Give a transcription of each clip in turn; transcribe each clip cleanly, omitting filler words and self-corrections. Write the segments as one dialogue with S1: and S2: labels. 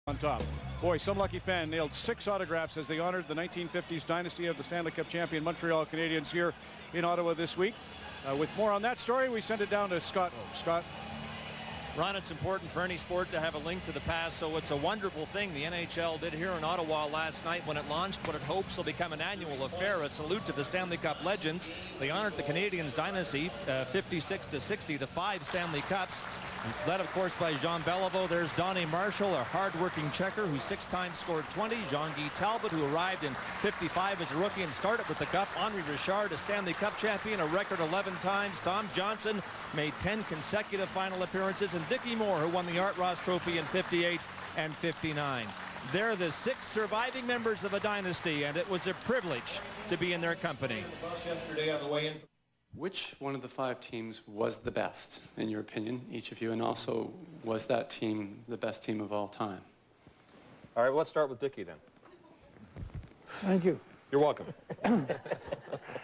S1: on top. Boy, some lucky fan nailed 6 autographs as they honored the 1950s dynasty of the Stanley Cup champion Montreal Canadiens here in Ottawa this week. With more on that story, we send it down to Scott. Scott.
S2: Ron, it's important for any sport to have a link to the past, so it's a wonderful thing the NHL did here in Ottawa last night when it launched what it hopes will become an annual affair, a salute to the Stanley Cup legends. They honored the Canadiens dynasty, 56-60, the 5 Stanley Cups. Led, of course, by Jean Beliveau. There's Donnie Marshall, a hard-working checker who 6 times scored 20. Jean-Guy Talbot, who arrived in 55 as a rookie and started with the Cup. Henri Richard, a Stanley Cup champion, a record 11 times. Tom Johnson made 10 consecutive final appearances. And Dickie Moore, who won the Art Ross Trophy in 58 and 59. They're the 6 surviving members of a dynasty, and it was a privilege to be in their company. Yesterday on the way in.
S3: Which one of the 5 teams was the best, in your opinion, each of you, and also was that team the best team of all time?
S4: All right, well, let's start with Dickie then.
S5: Thank you.
S4: You're welcome.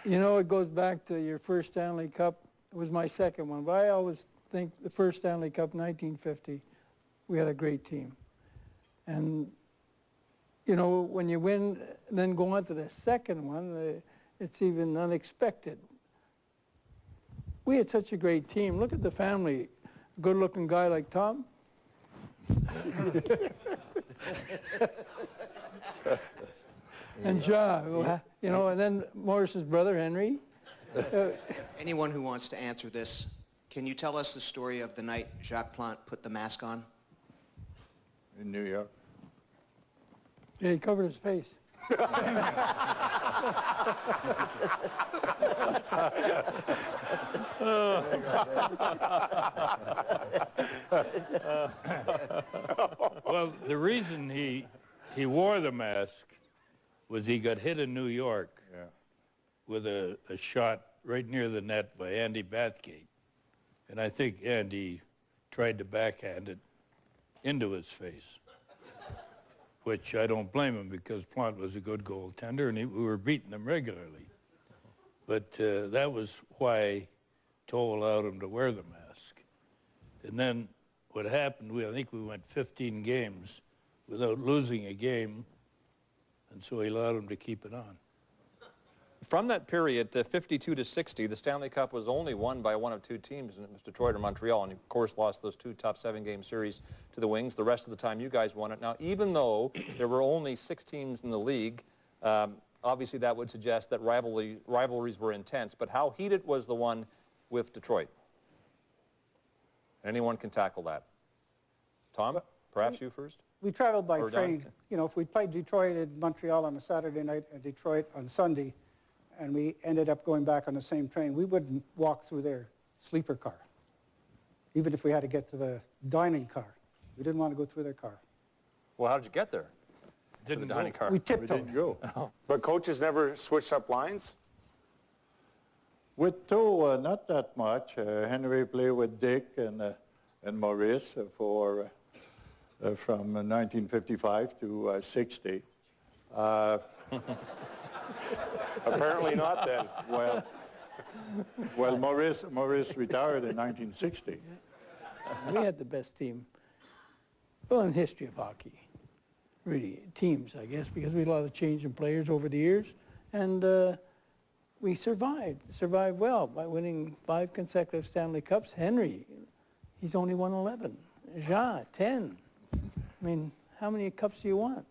S5: You know, it goes back to your first Stanley Cup. It was my second one, but I always think the first Stanley Cup, 1950, we had a great team. And, you know, when you win, then go on to the second one, it's even unexpected. We had such a great team. Look at the family. A good-looking guy like Tom. And Ja, you know, and then Morris's brother, Henry.
S6: Anyone who wants to answer this, can you tell us the story of the night Jacques Plante put the mask on?
S7: In New York.
S5: Yeah, he covered his face.
S7: Well, the reason he wore the mask was he got hit in New York with a shot right near the net by Andy Bathgate. And I think Andy tried to backhand it into his face, which I don't blame him because Plante was a good goaltender and we were beating him regularly. But that was why Toe allowed him to wear the mask. And then what happened, I think we went 15 games without losing a game, and so he allowed him to keep it on.
S4: From that period, 52-60, the Stanley Cup was only won by one of 2 teams, and it was Detroit or Montreal, and of course lost those 2 top 7-game series to the Wings. The rest of the time, you guys won it. Now, even though there were only 6 teams in the league, obviously that would suggest that rivalries were intense. But how heated was the one with Detroit? Anyone can tackle that. Tom, perhaps you first?
S8: We traveled by
S4: Or
S8: train.
S4: Don?
S8: You know, if we played Detroit and Montreal on a Saturday night and Detroit on Sunday, and we ended up going back on the same train, we wouldn't walk through their sleeper car, even if we had to get to the dining car. We didn't want to go through their car.
S4: Well, how did you get there?
S7: Didn't
S4: the dining
S7: go.
S4: car.
S8: We tiptoed.
S7: Didn't go.
S9: But coaches never switched up lines?
S7: With Toe, not that much. Henry played with Dick and Maurice from 1955 to 60.
S9: Apparently not then.
S7: Well, Maurice retired in 1960.
S5: We had the best team, well, in the history of hockey. Really, teams, I guess, because we had a lot of change in players over the years. And we survived well by winning 5 consecutive Stanley Cups. Henry, he's only won 11. Jean, 10. I mean, how many cups do you want?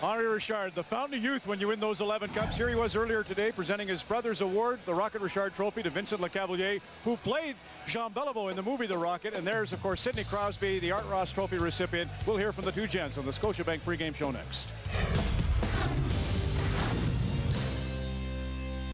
S1: Henri Richard, the founding youth when you win those 11 cups. Here he was earlier today presenting his brother's award, the Rocket Richard Trophy, to Vincent Lecavalier, who played Jean Beliveau in the movie The Rocket. And there's, of course, Sidney Crosby, the Art Ross Trophy recipient. We'll hear from the 2 gents on the Scotiabank pregame show next.